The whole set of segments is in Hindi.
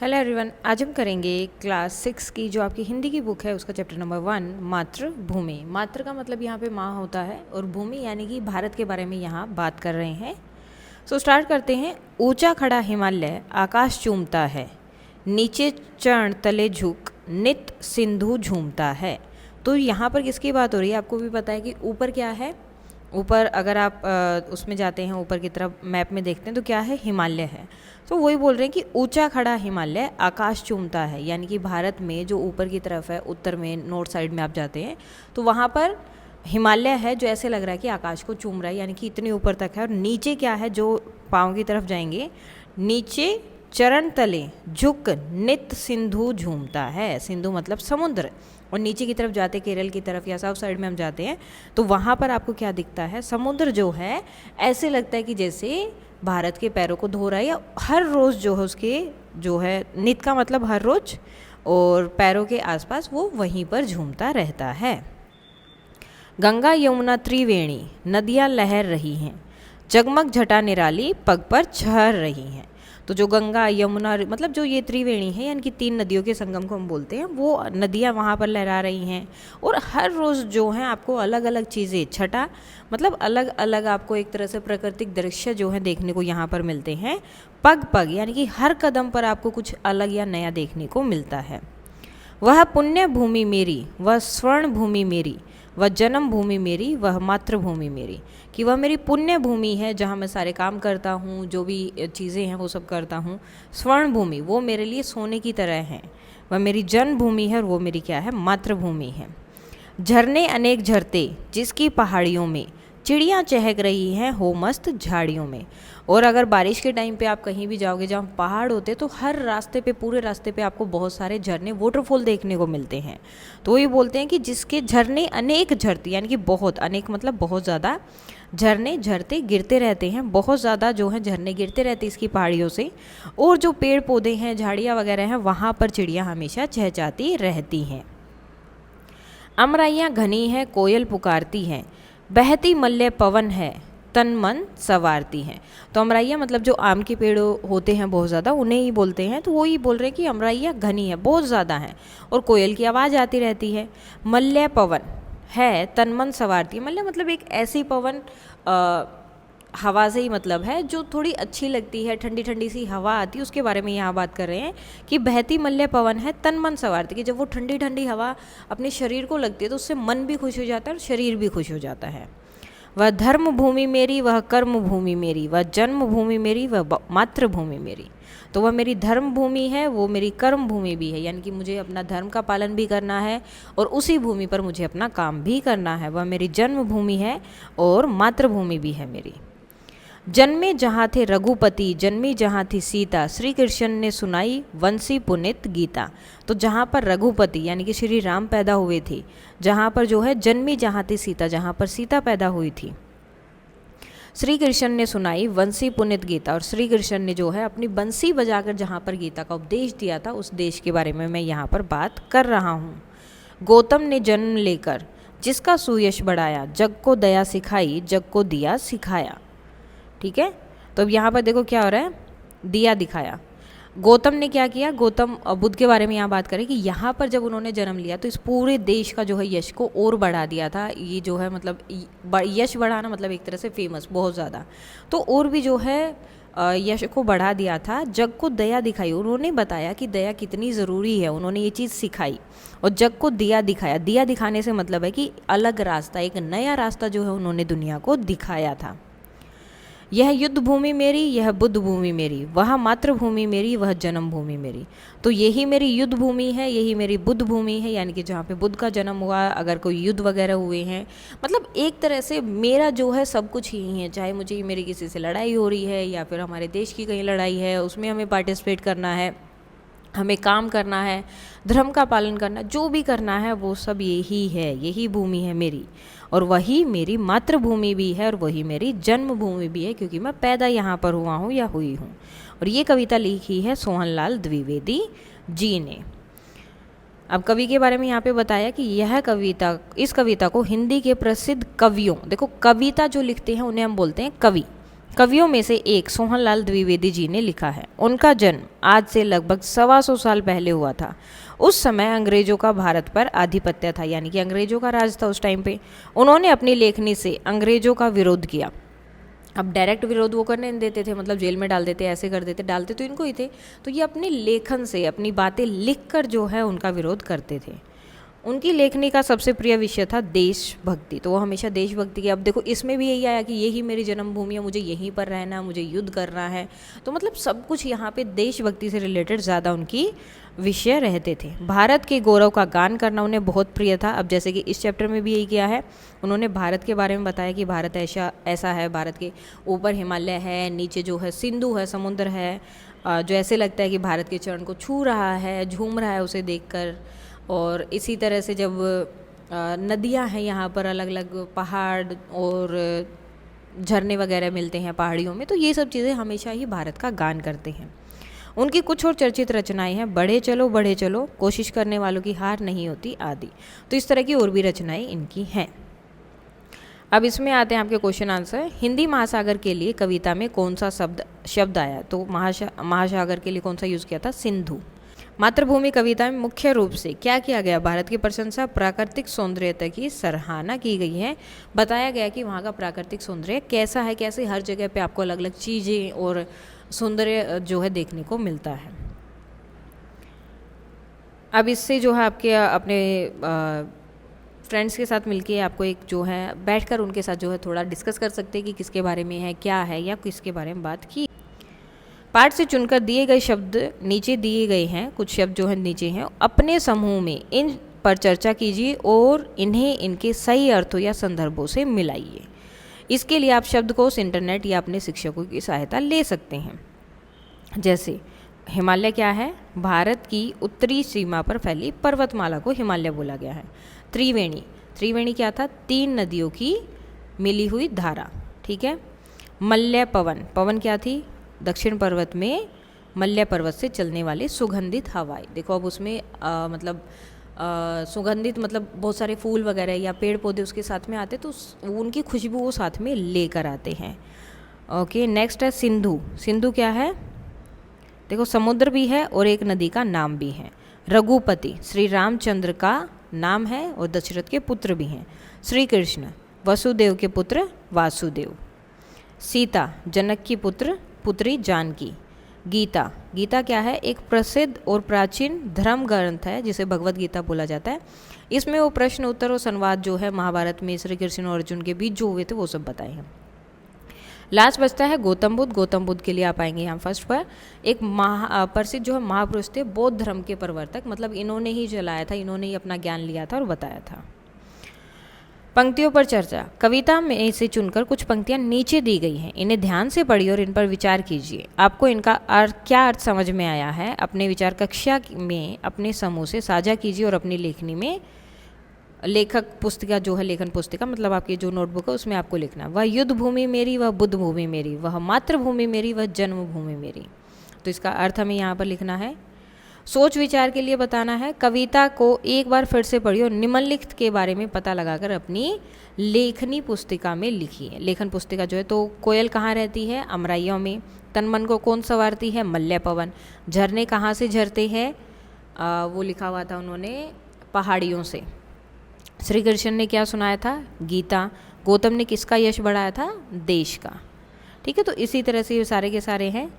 हेलो एवरीवन, आज हम करेंगे क्लास 6 की जो आपकी हिंदी की बुक है उसका चैप्टर नंबर 1 मातृभूमि। मातृ का मतलब यहाँ पे माँ होता है और भूमि यानी कि भारत के बारे में यहाँ बात कर रहे हैं। स्टार्ट करते हैं। ऊंचा खड़ा हिमालय आकाश चूमता है, नीचे चरण तले झुक नित सिंधु झूमता है। तो यहाँ पर किसकी बात हो रही है? आपको भी पता है कि ऊपर क्या है। ऊपर अगर आप उसमें जाते हैं, ऊपर की तरफ मैप में देखते हैं तो क्या है? हिमालय है। तो वही बोल रहे हैं कि ऊंचा खड़ा हिमालय आकाश चूमता है, यानी कि भारत में जो ऊपर की तरफ है, उत्तर में, नॉर्थ साइड में आप जाते हैं तो वहाँ पर हिमालय है जो ऐसे लग रहा है कि आकाश को चूम रहा है, यानी कि इतनी ऊपर तक है। और नीचे क्या है? जो पाँव की तरफ जाएंगे, नीचे चरण तले झुक नित सिंधु झूमता है। सिंधु मतलब समुद्र। और नीचे की तरफ जाते, केरल की तरफ या साउथ साइड में हम जाते हैं तो वहाँ पर आपको क्या दिखता है? समुद्र जो है ऐसे लगता है कि जैसे भारत के पैरों को धो रहा है, या हर रोज़ जो है उसके जो है नित का मतलब हर रोज़, और पैरों के आसपास वो वहीं पर झूमता रहता है। गंगा यमुना त्रिवेणी नदियाँ लहर रही हैं, जगमग जटा निराली पग पर छहर रही हैं। तो जो गंगा यमुना मतलब जो ये त्रिवेणी है, यानी कि 3 नदियों के संगम को हम बोलते हैं, वो नदियाँ वहाँ पर लहरा रही हैं। और हर रोज़ जो है आपको अलग अलग चीज़ें, छटा मतलब अलग अलग आपको एक तरह से प्राकृतिक दृश्य जो है देखने को यहाँ पर मिलते हैं। पग पग यानी कि हर कदम पर आपको कुछ अलग या नया देखने को मिलता है। वह पुण्य भूमि मेरी, वह स्वर्ण भूमि मेरी, वह जन्म भूमि मेरी, वह मातृभूमि मेरी। कि वह मेरी पुण्य भूमि है जहाँ मैं सारे काम करता हूँ, जो भी चीज़ें हैं वो सब करता हूँ। स्वर्ण भूमि वो मेरे लिए सोने की तरह है। वह मेरी जन्मभूमि है और वो मेरी क्या है? मातृभूमि है। झरने अनेक झरते जिसकी पहाड़ियों में, चिड़ियाँ चहक रही हैं हो मस्त झाड़ियों में। और अगर बारिश के टाइम पे आप कहीं भी जाओगे जहाँ पहाड़ होते तो हर रास्ते पे, पूरे रास्ते पे आपको बहुत सारे झरने, वाटरफॉल देखने को मिलते हैं। तो ये बोलते हैं कि जिसके झरने अनेक झरते, यानी कि बहुत, अनेक मतलब बहुत ज़्यादा झरने झरते गिरते रहते हैं, बहुत ज़्यादा जो है झरने गिरते रहते हैं इसकी पहाड़ियों से। और जो पेड़ पौधे हैं, झाड़ियाँ वगैरह हैं, वहाँ पर चिड़ियाँ हमेशा चहचहाती रहती हैं। अमराइयाँ घनी है कोयल पुकारती हैं, बहती मल्य पवन है तन मन सवारती हैं। तो अमराइयाँ मतलब जो आम के पेड़ होते हैं बहुत ज़्यादा, उन्हें ही बोलते हैं। तो वो ही बोल रहे हैं कि अमराइयाँ घनी है, बहुत ज़्यादा हैं, और कोयल की आवाज़ आती रहती है। मल्य पवन है तन मन सवारती है। मल्य मतलब एक ऐसी पवन, हवा से ही मतलब है, जो थोड़ी अच्छी लगती है, ठंडी ठंडी सी हवा आती है, उसके बारे में यहाँ बात कर रहे हैं कि बहती मल्य पवन है तन मन सवारती। कि जब वो ठंडी ठंडी हवा अपने शरीर को लगती है तो उससे मन भी खुश हो जाता है और शरीर भी खुश हो जाता है। वह धर्म भूमि मेरी, वह कर्म भूमि मेरी, वह जन्म भूमि मेरी, वह मातृभूमि मेरी। तो वह मेरी धर्म भूमि है, वो मेरी कर्म भूमि भी है, यानी कि मुझे अपना धर्म का पालन भी करना है और उसी भूमि पर मुझे अपना काम भी करना है। वह मेरी जन्म भूमि है और मातृभूमि भी है मेरी। जन्मे जहाँ थे रघुपति, जन्मी जहाँ थी सीता, श्री कृष्ण ने सुनाई वंशी पुनित गीता। तो जहाँ पर रघुपति यानी कि श्री राम पैदा हुए थे, जहाँ पर जो है जन्मी जहाँ थी सीता, जहाँ पर सीता पैदा हुई थी, श्री कृष्ण ने सुनाई वंशी पुनित गीता। और श्री कृष्ण ने जो है अपनी बंसी बजाकर जहाँ पर गीता का उपदेश दिया था, उस देश के बारे में मैं यहाँ पर बात कर रहा हूँ। गौतम ने जन्म लेकर जिसका सुयश बढ़ाया, जग को दया सिखाई, जग को दिया सिखाया। ठीक है, तो अब यहाँ पर देखो क्या हो रहा है? दिया दिखाया। गौतम ने क्या किया? गौतम बुद्ध के बारे में यहाँ बात करें कि यहाँ पर जब उन्होंने जन्म लिया तो इस पूरे देश का जो है यश को और बढ़ा दिया था। ये जो है मतलब यश बढ़ाना मतलब एक तरह से फेमस, बहुत ज़्यादा। तो और भी जो है यश को बढ़ा दिया था। जग को दया दिखाई, उन्होंने बताया कि दया कितनी ज़रूरी है, उन्होंने ये चीज़ सिखाई। और जग को दिया दिखाया, दिया दिखाने से मतलब है कि अलग रास्ता, एक नया रास्ता जो है उन्होंने दुनिया को दिखाया था। यह युद्ध भूमि मेरी, यह बुद्ध भूमि मेरी, वह मातृभूमि मेरी, वह जन्म भूमि मेरी। तो यही मेरी युद्ध भूमि है, यही मेरी बुद्ध भूमि है, यानी कि जहाँ पे बुद्ध का जन्म हुआ, अगर कोई युद्ध वगैरह हुए हैं, मतलब एक तरह से मेरा जो है सब कुछ ही है। चाहे मुझे मेरी किसी से लड़ाई हो रही है या फिर हमारे देश की कहीं लड़ाई है, उसमें हमें पार्टिसिपेट करना है, हमें काम करना है, धर्म का पालन करना, जो भी करना है वो सब यही है, यही भूमि है मेरी। और वही मेरी मातृभूमि भी है और वही मेरी जन्मभूमि भी है, क्योंकि मैं पैदा यहाँ पर हुआ हूँ या हुई हूँ। और ये कविता लिखी है सोहनलाल द्विवेदी जी ने। अब कवि के बारे में यहाँ पे बताया कि यह कविता, इस कविता को हिंदी के प्रसिद्ध कवियों, देखो कविता जो लिखते हैं उन्हें हम बोलते हैं कवि। कवियों में से एक सोहनलाल द्विवेदी जी ने लिखा है। उनका जन्म आज से लगभग 125 साल पहले हुआ था। उस समय अंग्रेजों का भारत पर आधिपत्य था, यानी कि अंग्रेजों का राज था उस टाइम पे। उन्होंने अपनी लेखनी से अंग्रेजों का विरोध किया। अब डायरेक्ट विरोध वो करने नहीं देते थे, मतलब जेल में डाल देते, ऐसे कर देते, डालते तो इनको ही थे। तो ये अपने लेखन से, अपनी बातें लिखकर जो है उनका विरोध करते थे। उनकी लेखनी का सबसे प्रिय विषय था देशभक्ति। तो वो हमेशा देशभक्ति की, अब देखो इसमें भी यही आया कि यही मेरी जन्मभूमि है, मुझे यहीं पर रहना, मुझे युद्ध करना है। तो मतलब सब कुछ यहाँ पे देशभक्ति से रिलेटेड ज़्यादा उनकी विषय रहते थे। भारत के गौरव का गान करना उन्हें बहुत प्रिय था। अब जैसे कि इस चैप्टर में भी यही किया है, उन्होंने भारत के बारे में बताया कि भारत ऐसा है, भारत के ऊपर हिमालय है, नीचे जो है सिंधु है, समुद्र है, जो ऐसे लगता है कि भारत के चरण को छू रहा है, झूम रहा है उसे देखकर। और इसी तरह से जब नदियां हैं यहाँ पर, अलग अलग पहाड़ और झरने वगैरह मिलते हैं पहाड़ियों में, तो ये सब चीज़ें हमेशा ही भारत का गान करते हैं। उनकी कुछ और चर्चित रचनाएं हैं, बढ़े चलो, कोशिश करने वालों की हार नहीं होती आदि। तो इस तरह की और भी रचनाएं इनकी हैं। अब इसमें आते हैं आपके क्वेश्चन आंसर। हिंदी महासागर के लिए कविता में कौन सा शब्द आया? तो महासागर के लिए कौन सा यूज़ किया था? सिंधु। मातृभूमि कविता में मुख्य रूप से क्या किया गया? भारत की प्रशंसा, प्राकृतिक सौंदर्यता की सराहना की गई है। बताया गया कि वहाँ का प्राकृतिक सौंदर्य कैसा है, कैसे हर जगह पे आपको अलग अलग चीज़ें और सौंदर्य जो है देखने को मिलता है। अब इससे जो है आपके अपने फ्रेंड्स के साथ मिलके आपको एक जो है बैठकर उनके साथ जो है थोड़ा डिस्कस कर सकते हैं कि किसके बारे में है, क्या है, या किसके बारे में बात की। पाठ से चुनकर दिए गए शब्द नीचे दिए गए हैं, कुछ शब्द जो है नीचे हैं। अपने समूह में इन पर चर्चा कीजिए और इन्हें इनके सही अर्थों या संदर्भों से मिलाइए। इसके लिए आप शब्दकोश, इंटरनेट या अपने शिक्षकों की सहायता ले सकते हैं। जैसे हिमालय क्या है? भारत की उत्तरी सीमा पर फैली पर्वतमाला को हिमालय बोला गया है। त्रिवेणी क्या था? 3 नदियों की मिली हुई धारा, ठीक है। मल्य पवन क्या थी? दक्षिण पर्वत में मल्य पर्वत से चलने वाली सुगंधित हवाएं। देखो अब उसमें सुगंधित मतलब बहुत सारे फूल वगैरह या पेड़ पौधे उसके साथ में आते, तो उनकी खुशबू वो साथ में लेकर आते हैं। ओके, नेक्स्ट है सिंधु क्या है? देखो समुद्र भी है और एक नदी का नाम भी है। रघुपति श्री रामचंद्र का नाम है और दशरथ के पुत्र भी हैं। श्री कृष्ण वसुदेव के पुत्र वासुदेव। सीता जनक की पुत्री जानकी। गीता क्या है? एक प्रसिद्ध और प्राचीन धर्म ग्रंथ है जिसे भगवत गीता बोला जाता है। इसमें वो प्रश्न उत्तर और संवाद जो है महाभारत में श्री कृष्ण और अर्जुन के बीच जो हुए थे वो सब बताए हैं। लास्ट बचता है गौतम बुद्ध के लिए आप आएंगे यहाँ फर्स्ट पर। एक प्रसिद्ध जो है महापुरुष थे, बौद्ध धर्म के प्रवर्तक, मतलब इन्होंने ही चलाया था, इन्होंने ही अपना ज्ञान लिया था और बताया था। पंक्तियों पर चर्चा। कविता में से चुनकर कुछ पंक्तियां नीचे दी गई हैं, इन्हें ध्यान से पढ़िए और इन पर विचार कीजिए। आपको इनका क्या अर्थ समझ में आया है, अपने विचार कक्षा में अपने समूह से साझा कीजिए और अपनी लेखनी में लेखक पुस्तिका जो है, लेखन पुस्तिका मतलब आपकी जो नोटबुक है उसमें आपको लिखना, वह युद्ध भूमि मेरी, वह बुद्ध भूमि मेरी, वह मातृभूमि मेरी, वह जन्मभूमि मेरी। तो इसका अर्थ हमें यहाँ पर लिखना है। सोच विचार के लिए बताना है। कविता को एक बार फिर से पढ़िए और निम्नलिखित के बारे में पता लगाकर अपनी लेखनी पुस्तिका में लिखिए। लेखन पुस्तिका जो है, तो कोयल कहाँ रहती है? अमराइयों में। तन मन को कौन संवारती है? मल्य पवन। झरने कहाँ से झरते हैं? वो लिखा हुआ था उन्होंने पहाड़ियों से। श्री कृष्ण ने क्या सुनाया था? गीता। गौतम ने किसका यश बढ़ाया था? देश का। ठीक है, तो इसी तरह से ये सारे के सारे हैं।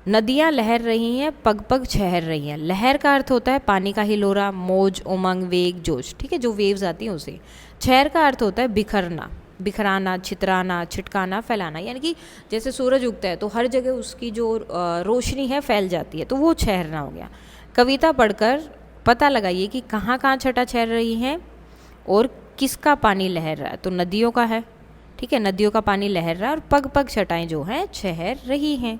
नदियाँ लहर रही हैं, पग पग ठहर रही हैं। लहर का अर्थ होता है पानी का हिलोरा, मौज, उमंग, वेग, जोश, ठीक है, जो वेव्स आती हैं उसे। ठहर का अर्थ होता है बिखराना, छितराना, छिटकाना, फैलाना, यानी कि जैसे सूरज उगता है तो हर जगह उसकी जो रोशनी है फैल जाती है, तो वो ठहरना हो गया। कविता पढ़कर पता लगाइए कि कहाँ कहाँ छटा ठहर रही हैं और किसका पानी लहर रहा है। तो नदियों का है, ठीक है, नदियों का पानी लहर रहा है और पग पग छटाएँ जो हैं ठहर रही हैं।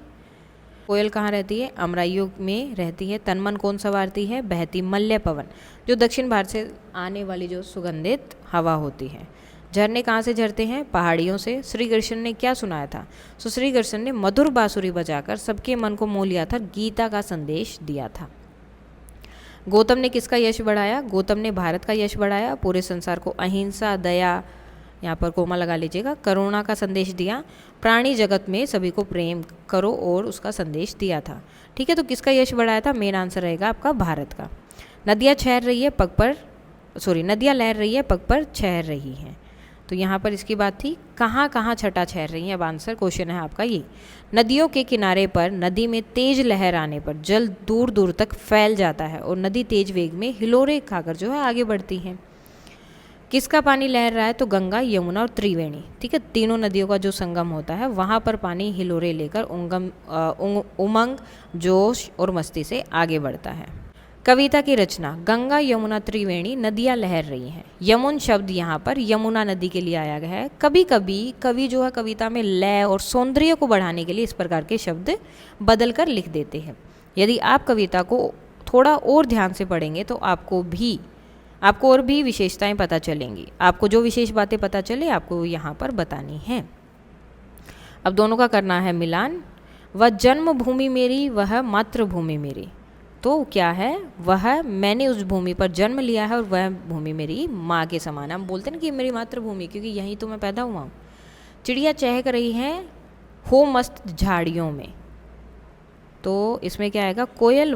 कोयल कहाँ रहती है? अमराइयों में रहती है। तन मन कौन संवारती है? बहती मल्य पवन, जो दक्षिण भारत से आने वाली जो सुगंधित हवा होती है। झरने कहाँ से झरते हैं? पहाड़ियों से। श्री कृष्ण ने क्या सुनाया था? सो श्री कृष्ण ने मधुर बांसुरी बजाकर सबके मन को मोह लिया था, गीता का संदेश दिया था। गौतम ने किसका यश बढ़ाया? गौतम ने भारत का यश बढ़ाया, पूरे संसार को अहिंसा, दया, यहाँ पर कोमा लगा लीजिएगा। करुणा का संदेश दिया, प्राणी जगत में सभी को प्रेम करो और उसका संदेश दिया था। ठीक है, तो किसका यश बढ़ाया था? मेन आंसर रहेगा आपका भारत का। नदियाँ लहर रही है पग पर ठहर रही हैं। तो यहाँ पर इसकी बात थी कहाँ कहाँ छटा ठहर रही है। अब आंसर क्वेश्चन है आपका ये। नदियों के किनारे पर नदी में तेज लहर आने पर जल दूर दूर तक फैल जाता है और नदी तेज वेग में हिलोरे खाकर जो है आगे बढ़ती है। किसका पानी लहर रहा है? तो गंगा, यमुना और त्रिवेणी। ठीक है, तीनों नदियों का जो संगम होता है वहाँ पर पानी हिलोरे लेकर उमंग, जोश और मस्ती से आगे बढ़ता है। कविता की रचना, गंगा यमुना त्रिवेणी नदियाँ लहर रही हैं। यमुन शब्द यहाँ पर यमुना नदी के लिए आया गया है। कभी कभी कवि जो है कविता में लय और सौंदर्य को बढ़ाने के लिए इस प्रकार के शब्द बदल कर लिख देते हैं। यदि आप कविता को थोड़ा और ध्यान से पढ़ेंगे तो आपको और भी विशेषताएं पता चलेंगी। आपको जो विशेष बातें पता चले आपको यहाँ पर बतानी है। अब दोनों का करना है मिलान। वह जन्मभूमि मेरी, वह मातृभूमि मेरी। तो क्या है? वह, मैंने उस भूमि पर जन्म लिया है और वह भूमि मेरी माँ के समान है। हम बोलते हैं ना कि मेरी मातृभूमि, क्योंकि यहीं तो मैं पैदा हुआ हूँ। चिड़िया चहक रही हैं हो मस्त झाड़ियों में। तो इसमें क्या आएगा? कोयल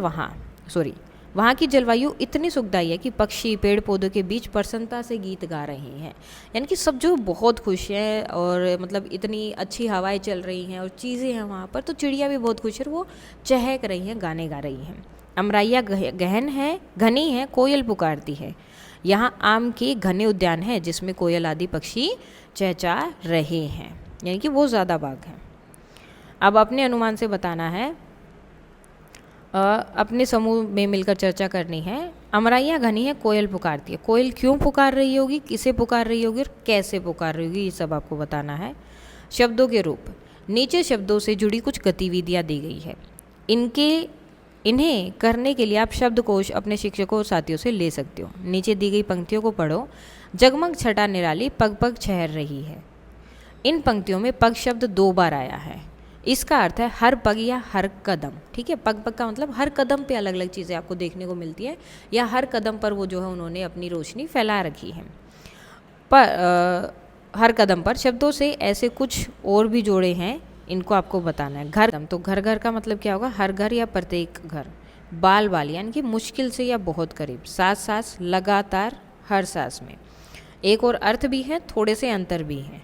वहाँ की जलवायु इतनी सुखदायी है कि पक्षी पेड़ पौधों के बीच प्रसन्नता से गीत गा रहे हैं। यानी कि सब जो बहुत खुश हैं और मतलब इतनी अच्छी हवाएं चल रही हैं और चीज़ें हैं वहाँ पर, तो चिड़िया भी बहुत खुश है, वो चहक रही हैं, गाने गा रही हैं। अमराइया घनी है, कोयल पुकारती है। यहाँ आम के घने उद्यान है जिसमें कोयल आदि पक्षी चहचहा रहे हैं, यानी कि वो ज़्यादा बाग हैं। अब अपने अनुमान से बताना है, अपने समूह में मिलकर चर्चा करनी है। अमराइयाँ घनी है, कोयल पुकारती है। कोयल क्यों पुकार रही होगी, किसे पुकार रही होगी और कैसे पुकार रही होगी, ये सब आपको बताना है। शब्दों के रूप, नीचे शब्दों से जुड़ी कुछ गतिविधियाँ दी गई है। इन्हें करने के लिए आप शब्दकोश अपने शिक्षकों और साथियों से ले सकते हो। नीचे दी गई पंक्तियों को पढ़ो। जगमग छटा निराली पग पग ठहर रही है। इन पंक्तियों में पग शब्द 2 बार आया है। इसका अर्थ है हर पग या हर कदम। ठीक है, पग पग का मतलब हर कदम पे अलग अलग चीज़ें आपको देखने को मिलती है, या हर कदम पर वो जो है उन्होंने अपनी रोशनी फैला रखी है। पर हर कदम पर शब्दों से ऐसे कुछ और भी जोड़े हैं, इनको आपको बताना है। घर, तो घर घर का मतलब क्या होगा? हर घर या प्रत्येक घर। बाल बाल यानी कि मुश्किल से या बहुत करीब। सांस सांस, लगातार, हर सांस में। एक और अर्थ भी है, थोड़े से अंतर भी हैं।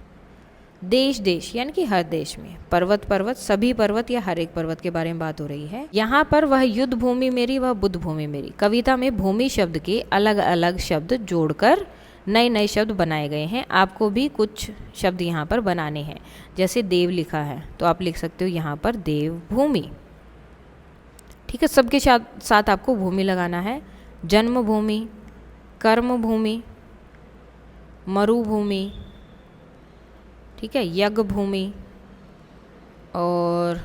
देश देश यानी कि हर देश में। पर्वत पर्वत, सभी पर्वत या हर एक पर्वत के बारे में बात हो रही है। यहाँ पर वह युद्ध भूमि मेरी, वह बुद्ध भूमि मेरी। कविता में भूमि शब्द के अलग अलग शब्द जोड़कर नए नए शब्द बनाए गए हैं। आपको भी कुछ शब्द यहाँ पर बनाने हैं। जैसे देव लिखा है तो आप लिख सकते हो यहाँ पर देवभूमि। ठीक है, सबके साथ आपको भूमि लगाना है। जन्मभूमि, कर्मभूमि, मरुभूमि, ठीक है, यज्ञ भूमि और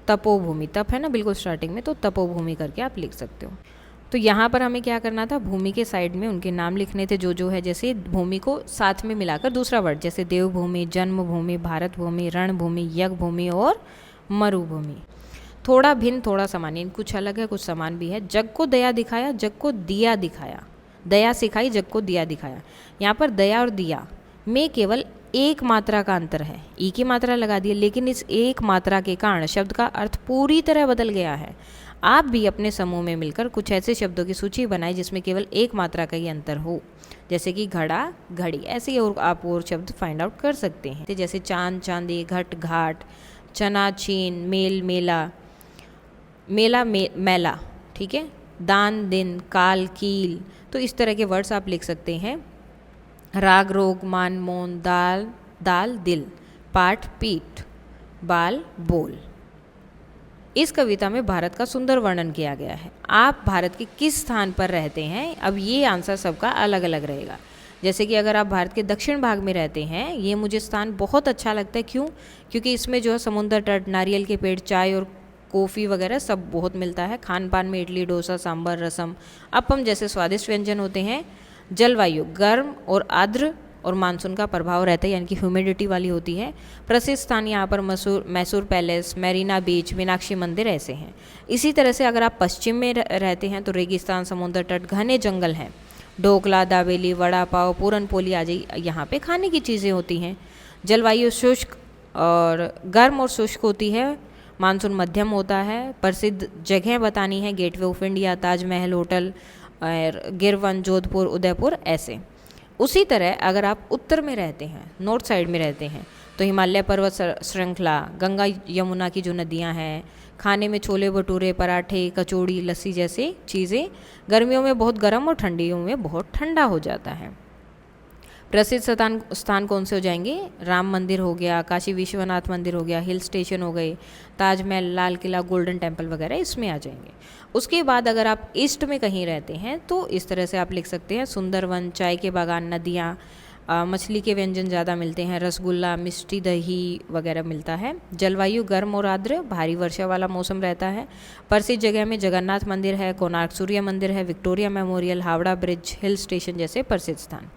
तपोभूमि। तप है ना बिल्कुल स्टार्टिंग में, तो तपोभूमि करके आप लिख सकते हो। तो यहाँ पर हमें क्या करना था? भूमि के साइड में उनके नाम लिखने थे जो है, जैसे भूमि को साथ में मिलाकर दूसरा वर्ड, जैसे देवभूमि, जन्मभूमि, भारत भूमि, रणभूमि, यज्ञ भूमि और मरुभूमि। थोड़ा भिन्न थोड़ा समान, यानी कुछ अलग है कुछ समान भी है। जग को दया दिखाया, जग को दिया दिखाया। दया सिखाई, जग को दिया दिखाया। यहाँ पर दया और दिया में केवल एक मात्रा का अंतर है। ई की मात्रा लगा दी है, लेकिन इस एक मात्रा के कारण शब्द का अर्थ पूरी तरह बदल गया है। आप भी अपने समूह में मिलकर कुछ ऐसे शब्दों की सूची बनाएं जिसमें केवल एक मात्रा का ही अंतर हो, जैसे कि घड़ा, घड़ी। ऐसे ही और आप और शब्द फाइंड आउट कर सकते हैं, जैसे चांद, चांदी, घट, घाट, चना, छीन, मेल, मेला, मेला, मैला। ठीक है, दान, दिन, काल, कील। तो इस तरह के वर्ड्स आप लिख सकते हैं। राग, रोग, मान, मौन, दाल, दाल, दिल, पाठ, पीठ, बाल, बोल। इस कविता में भारत का सुंदर वर्णन किया गया है। आप भारत के किस स्थान पर रहते हैं? अब ये आंसर सबका अलग अलग रहेगा। जैसे कि अगर आप भारत के दक्षिण भाग में रहते हैं, ये मुझे स्थान बहुत अच्छा लगता है। क्यों? क्योंकि इसमें जो है समुद्र तट, नारियल के पेड़, चाय और कॉफ़ी वगैरह सब बहुत मिलता है। खान पान में इडली, डोसा, सांभर, रसम, अपम जैसे स्वादिष्ट व्यंजन होते हैं। जलवायु गर्म और आर्द्र और मानसून का प्रभाव रहता है, यानी कि ह्यूमिडिटी वाली होती है। प्रसिद्ध स्थान यहाँ पर मैसूर पैलेस, मैरीना बीच, मीनाक्षी मंदिर ऐसे हैं। इसी तरह से अगर आप पश्चिम में रहते हैं तो रेगिस्तान, समुद्र तट, घने जंगल हैं। ढोकला, दाबेली, वड़ा पाव, पूरन पोली आदि यहाँ पे खाने की चीज़ें होती हैं। जलवायु शुष्क और गर्म और शुष्क होती है, मानसून मध्यम होता है। प्रसिद्ध जगह बतानी है, gateway of India, Taj Mahal hotel और गिरवन, जोधपुर, उदयपुर, ऐसे। उसी तरह अगर आप उत्तर में रहते हैं, नॉर्थ साइड में रहते हैं, तो हिमालय पर्वत श्रृंखला, गंगा यमुना की जो नदियां हैं, खाने में छोले भटूरे, पराठे, कचौड़ी, लस्सी जैसे चीज़ें। गर्मियों में बहुत गर्म और ठंडियों में बहुत ठंडा हो जाता है। प्रसिद्ध स्थान कौन से हो जाएंगे? राम मंदिर हो गया, काशी विश्वनाथ मंदिर हो गया, हिल स्टेशन हो गए, ताजमहल, लाल किला, गोल्डन टेम्पल वगैरह इसमें आ जाएंगे। उसके बाद अगर आप ईस्ट में कहीं रहते हैं तो इस तरह से आप लिख सकते हैं, सुंदरवन, चाय के बागान, नदियाँ, मछली के व्यंजन ज़्यादा मिलते हैं, रसगुल्ला, मिष्टी दही वगैरह मिलता है। जलवायु गर्म और आर्द्र, भारी वर्षा वाला मौसम रहता है। प्रसिद्ध जगह में जगन्नाथ मंदिर है, कोणार्क सूर्य मंदिर है, Victoria memorial, Howrah bridge, hill station जैसे प्रसिद्ध स्थान।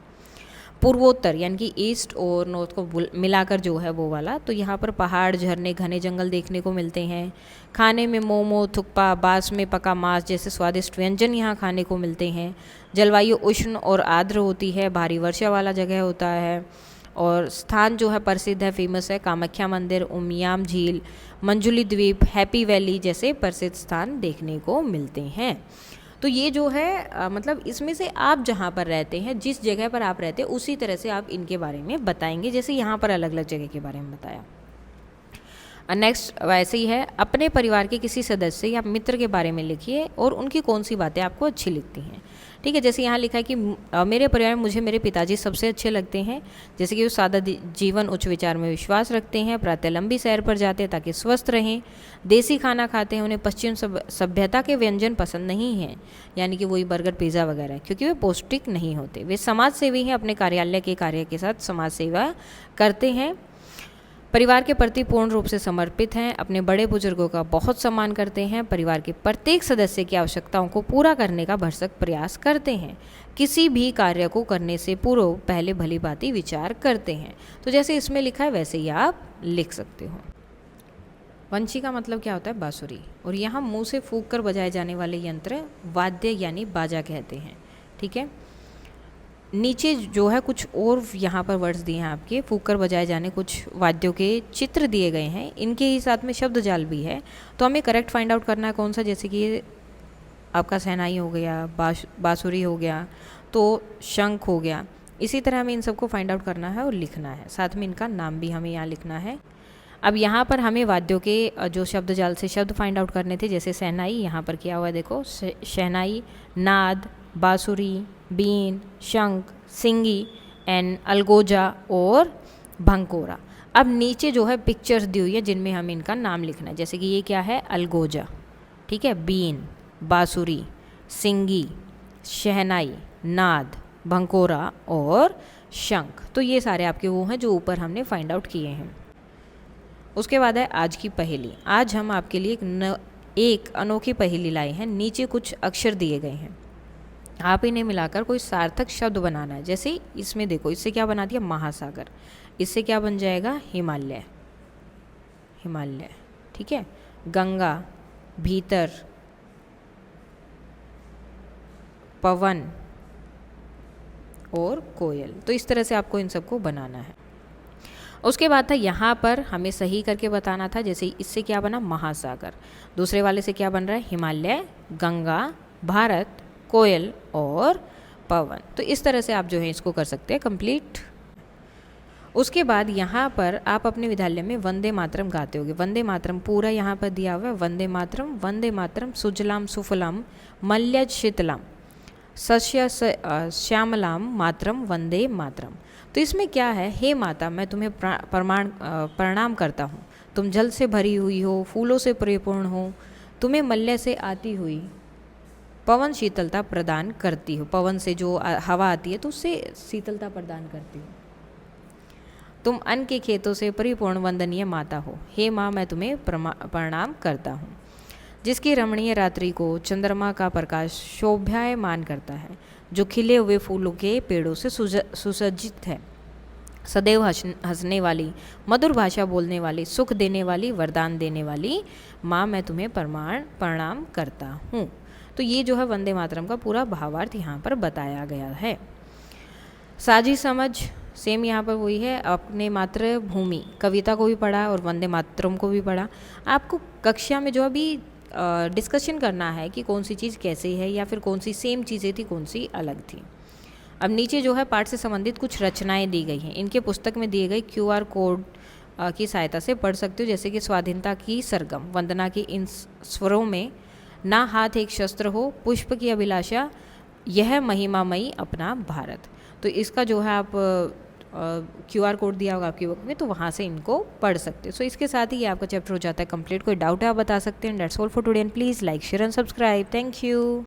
पूर्वोत्तर यानी कि ईस्ट और नॉर्थ को मिलाकर जो है वो वाला, तो यहाँ पर पहाड़, झरने, घने जंगल देखने को मिलते हैं। खाने में मोमो, थुक्पा, बांस में पका मांस जैसे स्वादिष्ट व्यंजन यहाँ खाने को मिलते हैं। जलवायु उष्ण और आर्द्र होती है, भारी वर्षा वाला जगह होता है। और स्थान जो है प्रसिद्ध है, फेमस है, कामाख्या मंदिर, उमियाम झील, मंजुली द्वीप, हैप्पी वैली जैसे प्रसिद्ध स्थान देखने को मिलते हैं। तो ये जो है मतलब इसमें से आप जहाँ पर रहते हैं, जिस जगह पर आप रहते हैं, उसी तरह से आप इनके बारे में बताएंगे, जैसे यहाँ पर अलग अलग जगह के बारे में बताया। नेक्स्ट वैसे ही है, अपने परिवार के किसी सदस्य या मित्र के बारे में लिखिए और उनकी कौन सी बातें आपको अच्छी लगती हैं। ठीक है, जैसे यहाँ लिखा है कि मेरे परिवार में मुझे मेरे पिताजी सबसे अच्छे लगते हैं, जैसे कि वो सादा जीवन, उच्च विचार में विश्वास रखते हैं, प्रातः लंबी सैर पर जाते हैं ताकि स्वस्थ रहें, देसी खाना खाते हैं, उन्हें पश्चिम सभ्यता के व्यंजन पसंद नहीं हैं, यानी कि वही बर्गर, पिज़्ज़ा वगैरह, क्योंकि वे पौष्टिक नहीं होते। वे समाज सेवी हैं, अपने कार्यालय के कार्य के साथ समाज सेवा करते हैं, परिवार के प्रति पूर्ण रूप से समर्पित हैं, अपने बड़े बुजुर्गों का बहुत सम्मान करते हैं, परिवार के प्रत्येक सदस्य की आवश्यकताओं को पूरा करने का भरसक प्रयास करते हैं, किसी भी कार्य को करने से पूर्व पहले भली भांति विचार करते हैं। तो जैसे इसमें लिखा है वैसे ही आप लिख सकते हो। वंशी का मतलब क्या होता है? बांसुरी। और यहाँ मुंह से फूंक कर बजाए जाने वाले यंत्र वाद्य यानी बाजा कहते हैं। ठीक है, नीचे जो है कुछ और यहाँ पर वर्ड्स दिए हैं आपके, फूंक कर बजाए जाने कुछ वाद्यों के चित्र दिए गए हैं, इनके ही साथ में शब्द जाल भी है, तो हमें करेक्ट फाइंड आउट करना है कौन सा। जैसे कि ये आपका शहनाई हो गया, बांसुरी हो गया, तो शंख हो गया। इसी तरह हमें इन सबको फाइंड आउट करना है और लिखना है, साथ में इनका नाम भी हमें यहाँ लिखना है। अब यहाँ पर हमें वाद्यों के जो शब्द जाल से शब्द फाइंड आउट करने थे, जैसे शहनाई यहाँ पर किया हुआ है, देखो शहनाई, नाद, बांसुरी, बीन, शंख, सिंगी एंड अलगोजा और भंकोरा। अब नीचे जो है पिक्चर्स दी हुई है जिनमें हमें इनका नाम लिखना है, जैसे कि ये क्या है? अलगोजा, ठीक है, बीन, बांसुरी, सिंगी, शहनाई, नाद, भंकोरा और शंख। तो ये सारे आपके वो हैं जो ऊपर हमने फाइंड आउट किए हैं। उसके बाद है आज की पहेली। आज हम आपके लिए एक अनोखी पहेली लाए हैं। नीचे कुछ अक्षर दिए गए हैं, आप इन्हें मिलाकर कोई सार्थक शब्द बनाना है। जैसे इसमें देखो, इससे क्या बना दिया? महासागर। इससे क्या बन जाएगा? हिमालय, हिमालय, ठीक है। गंगा, भीतर, पवन और कोयल। तो इस तरह से आपको इन सबको बनाना है। उसके बाद था यहाँ पर हमें सही करके बताना था, जैसे इससे क्या बना? महासागर। दूसरे वाले से क्या बन रहा है? हिमालय, गंगा, भारत, कोयल और पवन। तो इस तरह से आप जो है इसको कर सकते हैं कंप्लीट। उसके बाद यहाँ पर आप अपने विद्यालय में वंदे मातरम गाते होगे। वंदे मातरम पूरा यहाँ पर दिया हुआ है, वंदे मातरम सुजलाम सुफलाम मल्यज शीतलाम सस्य श्यामलाम मातरम वंदे मातरम। तो इसमें क्या है? हे माता, मैं तुम्हें प्रणाम करता हूँ, तुम जल से भरी हुई हो, फूलों से परिपूर्ण हो, तुम्हें मल्य से आती हुई पवन शीतलता प्रदान करती हो। पवन से जो हवा आती है तो उससे शीतलता प्रदान करती हो। तुम अन्न के खेतों से परिपूर्ण वंदनीय माता हो। हे माँ, मैं तुम्हें प्रणाम करता हूँ। जिसकी रमणीय रात्रि को चंद्रमा का प्रकाश शोभायमान करता है, जो खिले हुए फूलों के पेड़ों से सुसज्जित है, सदैव हंसने वाली, मधुर भाषा बोलने वाली, सुख देने वाली, वरदान देने वाली माँ, मैं तुम्हें प्रणाम करता हूँ। तो ये जो है वंदे मातरम का पूरा भावार्थ यहाँ पर बताया गया है। साझी समझ सेम यहाँ पर वही है, अपने मातृभूमि कविता को भी पढ़ा और वंदे मातरम को भी पढ़ा। आपको कक्षा में जो अभी डिस्कशन करना है कि कौन सी चीज़ कैसे है या फिर कौन सी सेम चीज़ें थी, कौन सी अलग थी। अब नीचे जो है पाठ से संबंधित कुछ रचनाएं दी गई हैं, इनके पुस्तक में दिए गए QR कोड की सहायता से पढ़ सकते हो, जैसे कि स्वाधीनता की सरगम, वंदना की इन स्वरों में, ना हाथ एक शस्त्र हो, पुष्प की अभिलाषा, यह महिमामयी अपना भारत। तो इसका जो है आप QR कोड दिया होगा आपकी बुक में, तो वहाँ से इनको पढ़ सकते हो। सो इसके साथ ही ये आपका चैप्टर हो जाता है कंप्लीट। कोई डाउट है आप बता सकते हैं। That's all for today and please like share and subscribe. Thank you.